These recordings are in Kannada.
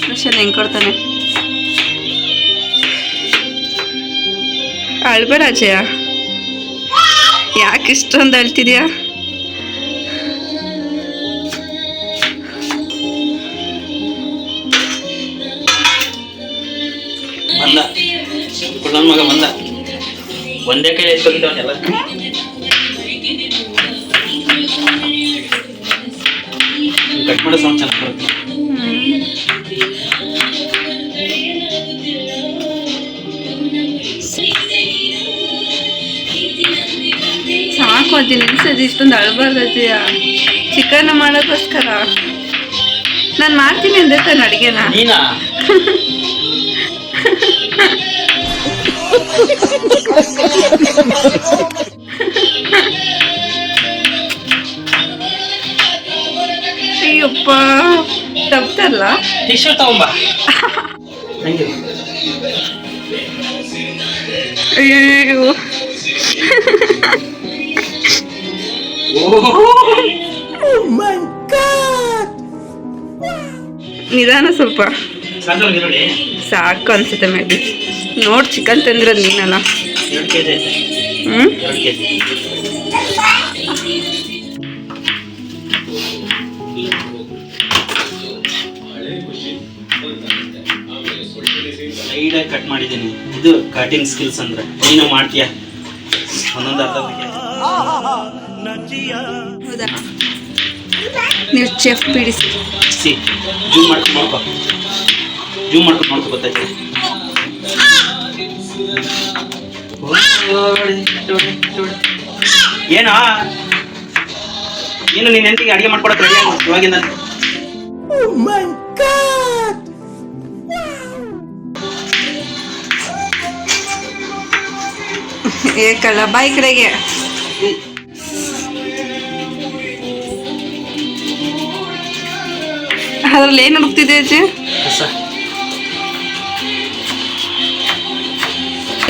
ಸ್ಪೆಷಲ್ ಹೆಂಗ್ ಕೊಡ್ತಾನೆ. ಅಳ್ಬೇಡ ಅಜಯ, ಯಾಕೆ ಇಷ್ಟೊಂದು ಅಳ್ತಿದ್ಯಾ? ಬಂದ ಕುಳ್ಳನ್ ಮಗ ಬಂದ, ಒಂದೇ ಕೈ ಎತ್ಕೊಂಡಿದ್ದವನ್ನೆಲ್ಲ. ಕಟ್ ಮಾಡೋ ಸೌಂಡ್ ಚೆನ್ನಾಗಿ ಬರುತ್ತೆ. ಸಾಕು ಅಜ್ಜಿ, ನಿಲ್ಸಜ್ಜಿ, ಇಷ್ಟೊಂದು ಅಳ್ಬಾರ್ದಜ್ಜಿಯ. ಚಿಕನ್ ಮಾಡೋಕ್ಕೋಸ್ಕರ ನಾನು ಮಾಡ್ತೀನಿ ಅಂದೆ ತಾನೆ ಅಡುಗೆನ. ನೀನಾ? ಅಯ್ಯಪ್ಪ, ತಪ್ತಲ್ಲ. ಟಿಶ್ಯೂ ತಗೊಂಬ. ಅಯ್ಯೋ, ನಿಧಾನ ಸ್ವಲ್ಪ. ಸಾಕು ಅನ್ಸುತ್ತೆ ಮೇ ಬಿ. ನೋಡಿ, ಚಿಕನ್ ತಂದಿರೋದು ನೀನಲ್ಲ. 2 kg ಐತೆ. 2 kg. ಸೈಡಾಗಿ ಕಟ್ ಮಾಡಿದ್ದೀನಿ. ಇದು ಕಟಿಂಗ್ ಸ್ಕಿಲ್ಸ್ ಅಂದ್ರೆ ನೀನು ಮಾಡ್ತೀಯ. ಒಂದೊಂದು ಅರ್ಧ ಹೌದಾ? ನೀವು ಚೆಫ್ ಬಿಡಿಸಿ. ಜೂಮ್ ಮಾಡ್ಕೊಂಡು ನೋಡ್ಕೊ, ಜೂಮ್ ಮಾಡ್ಕೊಂಡು ನೋಡ್ಕೊ, ಗೊತ್ತಾಯ್ತು. ಏನಾ ನೀನು ನಿನ್ನ ಹೆಂಡತಿಗೆ ಅಡುಗೆ ಮಾಡ್ಕೊಡಕ್ಕೆ ರೆಡಿ ಆಗಿ ಇವಾಗಿಂದ. ಏಕಲ್ಲ ಬಾಯಿ ಕಡೆಗೆ. ಅದ್ರಲ್ಲಿ ಏನು ಹುಡುಕ್ತಿದೆ ಅಜ್ಜಿ?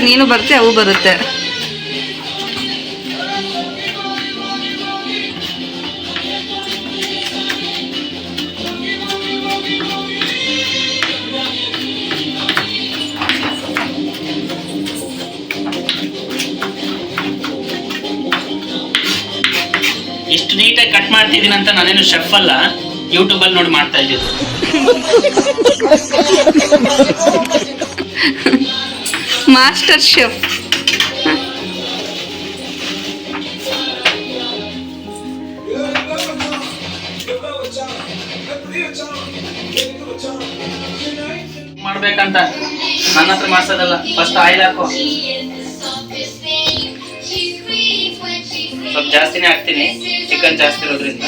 ನೀನು ಬರ್ತೆ, ಅವು ಬರುತ್ತೆ. ಎಷ್ಟು ನೀಟಾಗಿ ಕಟ್ ಮಾಡ್ತಿದ್ದೀನಿ ಅಂತ ನಾನೇನು ಶೆಫ್ ಅಲ್ಲ, ಯೂಟ್ಯೂಬಲ್ಲಿ ನೋಡಿ ಮಾಡ್ತಾ ಇದ್ದೀನಿ. Master chef. ಮಾಡ್ಬೇಕಂತ ನನ್ನ ಹತ್ರ ಮಾಡ್ಸೋದಲ್ಲ. ಫಸ್ಟ್ ಆಯಿಲ್ ಹಾಕೋ, ಸ್ವಲ್ಪ ಜಾಸ್ತಿನೇ ಹಾಕ್ತೀನಿ, ಚಿಕನ್ ಜಾಸ್ತಿ ಇರೋದ್ರಿಂದ.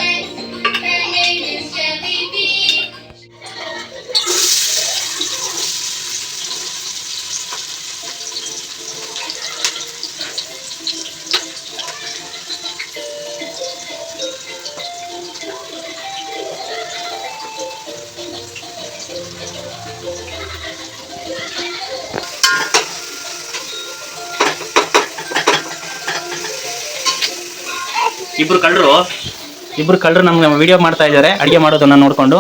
ಇಬ್ರು ಕಳ್ಳರು ನಮ್ಗೆ ವಿಡಿಯೋ ಮಾಡ್ತಾ ಇದ್ದಾರೆ. ಅಡುಗೆ ಮಾಡೋದನ್ನ ನೋಡ್ಕೊಂಡು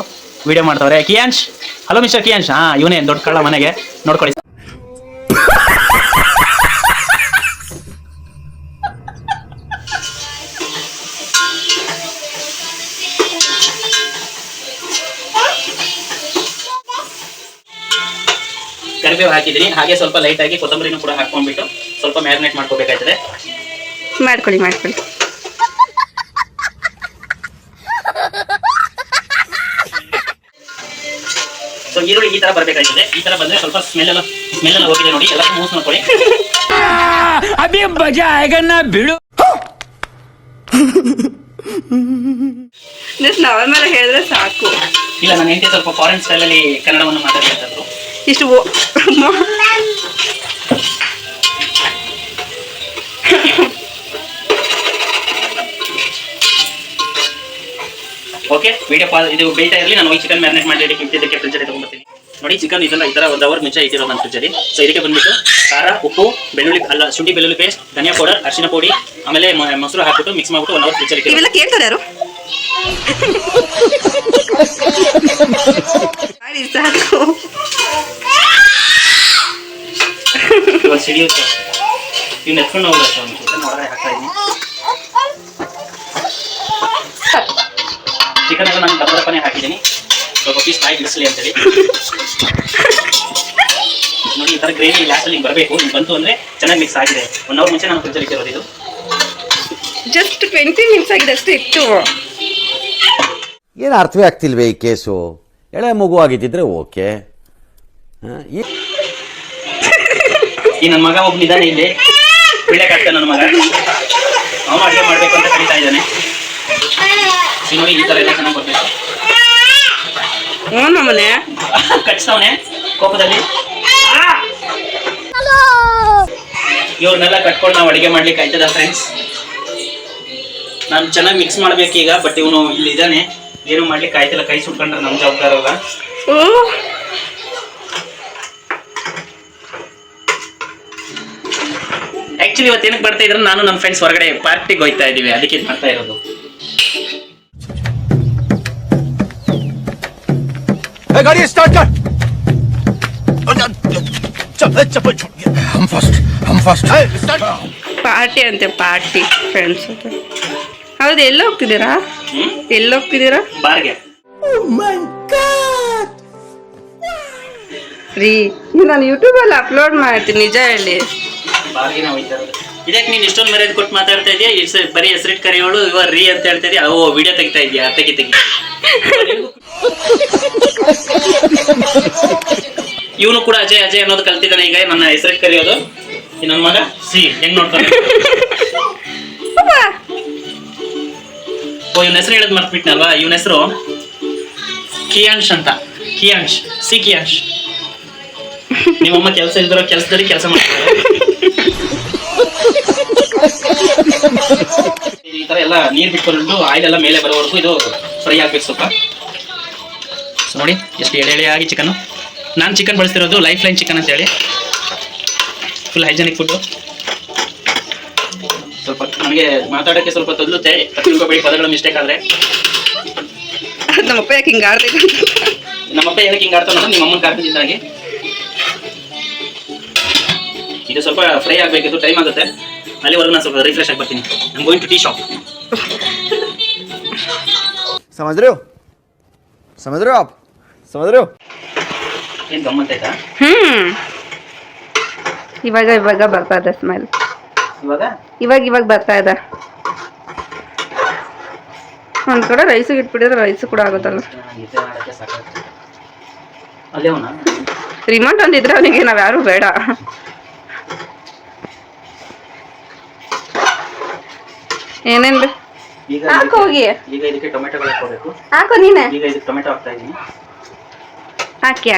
ವಿಡಿಯೋ ಮಾಡ್ತಾವ್ರೆ. ಕಿಯಾನ್ಶ್, ಹಲೋ ಮಿಸ್ಟರ್ ಕಿಯಾನ್ಶ್. ಇವನೇ ದೊಡ್ಡ ಕಳ್ಳ, ಮನೆಗೆ ನೋಡ್ಕೊಳ್ಳಿ. ಕರಿಬೇವು ಹಾಕಿದ್ದೀನಿ, ಹಾಗೆ ಸ್ವಲ್ಪ ಲೈಟ್ ಆಗಿ ಕೊತ್ತಂಬರಿನೂ ಕೂಡ ಹಾಕೊಂಡ್ಬಿಟ್ಟು ಸ್ವಲ್ಪ ಮ್ಯಾರಿನೇಟ್ ಮಾಡ್ಕೋಬೇಕಾಯ್ತದೆ. ಮಾಡ್ಕೊಳ್ಳಿ. ಸೊ ಈರುಳ್ಳಿ ಈ ತರ ಬರ್ಬೇಕಾಯ್ತದೆ. ಈ ತರ ಬಂದ್ರೆ ಸ್ವಲ್ಪ ಸ್ಮೆಲ್ ಎಲ್ಲ ಹೋಗಿದೆ ನೋಡಿ. ಎಲ್ಲ ಮೂಸ್ ಮಾಡ್ಕೊಳ್ಳಿ. ಅಭಿ ಮಜಾ ಆಯ್ಗನ್ನ ಬಿಡು. ನಾರ್ಮಲ್ ಹೇಳಿದ್ರೆ ಸಾಕು. ಇಲ್ಲ, ನನ್ನ ಹೆಂಡತಿ ಸ್ವಲ್ಪ ಫಾರಿನ್ ಸ್ಟೈಲಲ್ಲಿ ಕನ್ನಡವನ್ನು ಮಾತಾಡ್ತಾ ಇದ್ರು. ಇಷ್ಟು ಓಕೆ, ವಿಡಿಯೋ ಇದು ಬೇಯ್ತಾ ಇರಲಿ, ನಾನು ಹೋಗಿ ಚಿಕನ್ ಮ್ಯಾರಿನೇಟ್ ಮಾಡಿ ಇದಕ್ಕೆ ಫ್ರಿಜ್ಜಲ್ಲಿ ತೊಗೊಂಡ್ಬರ್ತೀನಿ. ನೋಡಿ ಚಿಕನ್ ಇದೆಲ್ಲ ಈ ಥರ 1 ಅವರ್ ಮುಂಚೆ ಇಟ್ಟಿರೋ ನನ್ನ ಫ್ರಿಜ್ಜಲ್ಲಿ. ಸೊ ಇದಕ್ಕೆ ಬಂದ್ಬಿಟ್ಟು ಖಾರ, ಉಪ್ಪು, ಶುಂಠಿ ಬೆಳ್ಳುಳ್ಳಿ ಪೇಸ್ಟ್, ಧನಿಯಾ ಪೌಡರ್, ಅರಿಶಿನ ಪುಡಿ, ಆಮೇಲೆ ಮೊಸರು ಹಾಕ್ಬಿಟ್ಟು ಮಿಕ್ಸ್ ಮಾಡ್ಬಿಟ್ಟು 1 ಅವರ್ ಫ್ರಿಜ್ಜಲ್ಲಿ ಇಟ್ಟಿರೋ. ಇವೆಲ್ಲ ಕೇಳ್ತಾರೆ ಯಾರು? ಸಾಕು. ಇವಾಗ ಸಿಡಿಯುತ್ತೆ. ಇವ್ನು ಎತ್ಕೊಂಡು ಹೋಗ್ಬೇಕು. ಒಂದು ಚಿಕನ್ ಒಳಗಡೆ ಹಾಕ್ತಾ ಇದ್ದೀನಿ. ಚಿಕನ್ ಎಲ್ಲ ನಾನು ದಪ್ಪನೇ ಹಾಕಿದ್ದೀನಿ, ಸ್ವಲ್ಪ ಪೀಸ್ ಕಾಯಿ ಬಿಡಿಸಲಿ ಅಂತೇಳಿ. ನೋಡಿ ಈ ಥರ ಗ್ರೇವಿ ಲಾಸ್ಟಲ್ಲಿ ಬರಬೇಕು. ನೀವು ಬಂತು ಅಂದರೆ ಚೆನ್ನಾಗಿ ಮಿಕ್ಸ್ ಆಗಿದೆ. 1 ಅವರ್ ಮುಂಚೆ ನಾನು ಫ್ರಿಜ್ಜಲ್ಲಿ ಇಟ್ಟಿರೋದು. ಇದು ಜಸ್ಟ್ 20 ಮಿನಿಟ್ಸ್ ಆಗಿದೆ ಅಷ್ಟೇ ಇಟ್ಟು. ಏನು ಅರ್ಥವೇ ಆಗ್ತಿಲ್ವೇ ಈ ಕೇಸು? ಎಳೆ ಮಗು ಆಗಿದ್ದಿದ್ರೆ ಓಕೆ. ಈ ನನ್ನ ಮಗ ಒಬ್ಬನಿದ್ದಾನೆ ಇಲ್ಲಿ, ಬಿಡಕ್ಕಾಗ್ತಾನೆ ನನ್ನ ಮಗ. ಅವನು ಅಡುಗೆ ಮಾಡಬೇಕು ಅಂತ ಕರೀತಾ ಇದ್ದಾನೆ. ನೋಡಿ ಈ ಥರ ಎಲ್ಲ ಚೆನ್ನಾಗಿ ಬರಬೇಕು. ನಮ್ಮನೆ ಕಟ್ಸವನೆ ಕೋಪದಲ್ಲಿ. ಇವ್ರನ್ನೆಲ್ಲ ಕಟ್ಕೊಂಡು ನಾವು ಅಡುಗೆ ಮಾಡ್ಲಿಕ್ಕೆ ಆಯ್ತದ ಫ್ರೆಂಡ್ಸ್. ನಾನು ಚೆನ್ನಾಗಿ ಮಿಕ್ಸ್ ಮಾಡ್ಬೇಕೀಗ, ಬಟ್ ಇವನು ಇಲ್ಲಿ ಇದ್ದಾನೆ, ಏನು ಮಾಡ್ಲಿಕ್ಕೆ ಆಯ್ತಿಲ್ಲ. ಕೈ ಸುಟ್ಕೊಂಡ್ರೆ ನಮ್ಮ ಜವಾಬ್ದಾರ ಅಲ್ಲ. ಆಕ್ಚುಲಿ ಇವತ್ತು ಏನಕ್ಕೆ ಬರ್ತಾ ಇದ್ರೆ, ನಾನು ನನ್ನ ಫ್ರೆಂಡ್ಸ್ ಹೊರಗಡೆ ಪಾರ್ಟಿಗೆ ಹೋಗ್ತಾ ಇದ್ದೀವಿ, ಅದಕ್ಕೆ ಇದು ಮಾಡ್ತಾ ಇರೋದು. गाड़ी स्टार्ट कर. हम फर्स्ट ಪಾರ್ಟಿ ಅಂತೆ, ಪಾರ್ಟಿ ಫ್ರೆಂಡ್ಸ್ ಜೊತೆ. ಹೌದು, ಎಲ್ಲಿ ಹೋಗ್ತಿದ್ದೀರಾ? ಎಲ್ಲಿ ಹೋಗ್ತಿದ್ದೀರಾ? ಬಾರ್ಗೆ. ರೀ, ನಾನು ಯೂಟ್ಯೂಬಲ್ಲಿ ಅಪ್ಲೋಡ್ ಮಾಡ್ತೀನಿ, ನಿಜ ಹೇಳಿ. ಬಾರ್ಗೆ ನಾವು ಹೋಗ್ತಾ ಇರೋದು. ಇದಕ್ಕೆ ನೀನು ಇಷ್ಟೊಂದು ಮರ್ಯಾದೆ ಕೊಟ್ಟು ಮಾತಾಡ್ತಾ ಇದೆಯಾ? ಬರೀ ಹೆಸರಿಟ್ಟು ಕರೆಯೋಳು, ಇವಾಗ ರೀ ಅಂತ ಹೇಳ್ತಾ ಇದೆಯಾ? ಓ, ವಿಡಿಯೋ ತೆಗಿತಾ ಇದೆಯಾ? ತೆಗಿ. ಇವನು ಕೂಡ ಅಜಯ್ ಅನ್ನೋದು ಕಲ್ತಿದ್ದಾನೆ ಈಗ, ನನ್ನ ಹೆಸರಿಟ್ಟು ಕರೆಯೋದು. ನನ್ನ ಮಗ ಸಿ ಹೆಂಗ್ ನೋಡ್ತಾನೆ. ಓ, ಇವನ ಹೆಸರು ಹೇಳೋದು ಮರ್ತ್ಬಿಟ್ನಲ್ವಾ? ಇವನ ಹೆಸರು ಕಿಯಾಂಶ್ ಅಂತ. ಕಿಯಾಂಶ್. ನಿಮ್ಮಮ್ಮ ಕೆಲಸ ಇಲ್ದಿರೋ ಕೆಲಸದಲ್ಲಿ ಕೆಲಸ ಮಾಡ್ತಾರೆ. ಈ ತರ ಎಲ್ಲ ನೀರು ಬಿಟ್ಕೊಂಡು ಆಯಿಲ್ ಎಲ್ಲ ಮೇಲೆ ಬರೋವರೆಗೂ ಇದು ಫ್ರೈ ಆಗ್ಬೇಕು ಸ್ವಲ್ಪ. ಸೊ ನೋಡಿ ಎಷ್ಟು ಎಳೆಯಾಗಿ ಚಿಕನ್. ನಾನು ಚಿಕನ್ ಬಳಸ್ತಿರೋದು ಲೈಫ್ ಲೈನ್ ಚಿಕನ್ ಅಂತ ಹೇಳಿ, ಫುಲ್ ಹೈಜೆನಿಕ್ ಫುಡ್ಡು. ಸ್ವಲ್ಪ ನನಗೆ ಮಾತಾಡೋಕ್ಕೆ ಸ್ವಲ್ಪ ತೊದಲುತ್ತೆ, ತಿಳ್ಕೊಬೇಡಿ ಪದಗಳು ಮಿಸ್ಟೇಕ್ ಆದರೆ. ನಮ್ಮಪ್ಪ ಯಾಕೆ ಹಿಂಗೆ ಆಡ್ತೈತೆ? ನಮ್ಮಪ್ಪ ಏನಕ್ಕೆ ಹಿಂಗೆ ಆಡ್ತಾನೋ ನಿಮ್ಮ ಅಮ್ಮನ ಕಾರ್ತಿದ್ದಾಗಿ. ಇದು ಸ್ವಲ್ಪ ಫ್ರೈ ಆಗಬೇಕಿತ್ತು, ಟೈಮ್ ಆಗುತ್ತೆ. ಅಲ್ಲಿವರೆಗೂ ನಾನು ಸ್ವಲ್ಪ ರಿಫ್ರೆಶ್ ಆಗಿ ಬರ್ತೀನಿ. I am going to tea shop. समझ रहे हो आप? समझ रहे हो? ಏನು ಗಮ್ಮತ್ತಾಯ್ತಾ? ಇವಾಗ ಬರ್ತಾ ಇದೆ ಸ್ಮೆಲ್. ಇವಾಗ ಬರ್ತಾ ಇದೆ. ಒಂದ್ ಕಡೆ ರೈಸಿಗೆ ಇಟ್ಬಿಟ್ಟಿದ್ರೆ ರೈಸ್ ಕೂಡ ಆಗುತ್ತಲ್ಲ. ರಿಮೋಟ್ ಒಂದಿದ್ರೆ ಅವನಿಗೆ ನಾವ್ ಯಾರು ಬೇಡ. ಏನೇನ್ ಹಾಕೋ ಹೋಗಿ. ಈಗ ಇದಕ್ಕೆ ಟೊಮೆಟೊಗಳು ಹಾಕೋಬೇಕು. ಹಾಕೋ ನೀನೆ. ಈಗ ಇದಕ್ಕೆ ಟೊಮೆಟೊ ಹಾಕ್ತಾ ಇದ್ದೀನಿ. ಹಾಕಿ.